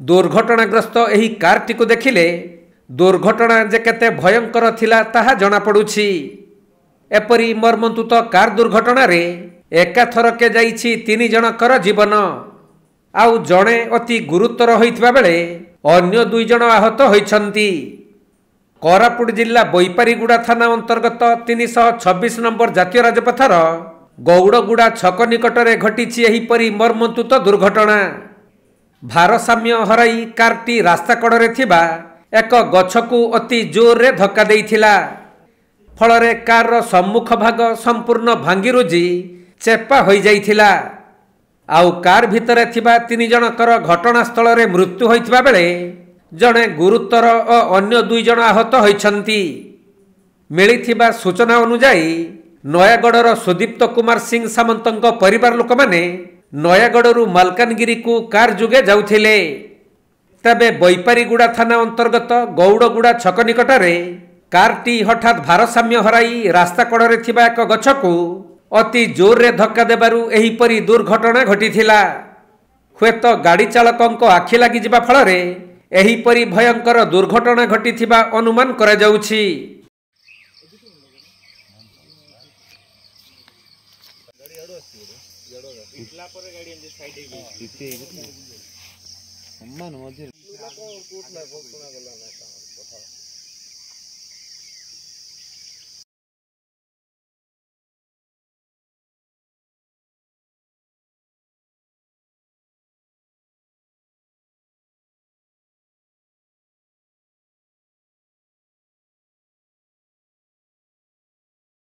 दुर्घटनाग्रस्त एही कारटी को देखिले दुर्घटना जे केते भयंकर थिला ताहा जना पड़ुछि। एपरी मर्मन्तुत कार दुर्घटना रे एकाथरके जाइछि 3 जनकर जीवन आउ जणे अति गुरुतर होइथिबा बेले अन्य 2 जन आहत होइछन्ति। कोरापुट जिल्ला बोईपारीगुड़ा थाना अंतर्गत 326 नंबर जातीय राजपथर गौड़गुड़ा छक निकटरे घटिछि एहिपरि मर्मन्तुत दुर्घटना। भारसाम्य हराई कारटी रास्ता कड़रे थिबा एक गछकु अति जोर रे धक्का देइथिला। फलरे कार सम्मुख भाग संपूर्ण भांगिरुजी चेपा होई जाइथिला। आउ कार भितरे थिबा 3 जनकर घटनास्थल रे मृत्यु होइथिबा बेले जणे गुरुतर और अन्य 2 जन आहत होइछन्ति। मिलिथिबा सूचना अनुसार नयागढ़र सुदीप्त कुमार सिंह सामंतଙ୍କ परिवार लोक माने नयागढ़रू मालकानगिरी को कार जुगे जाउथिले। तबे बोईपारीगुड़ा थाना अंतर्गत गौड़गुड़ा छक निकटरे कारटी हठात भारसाम्य हराई रास्ता कड़रे थिबा एक गछकु अति जोर रे धक्का देबारु एहिपरि दुर्घटना घटिथिला। हुएत गाड़ी चालकଙ୍କ आखि लागि जिबा फलरे एहिपरि भयंकर दुर्घटना घटिथिबा अनुमान करा जाउछि। गाड़ी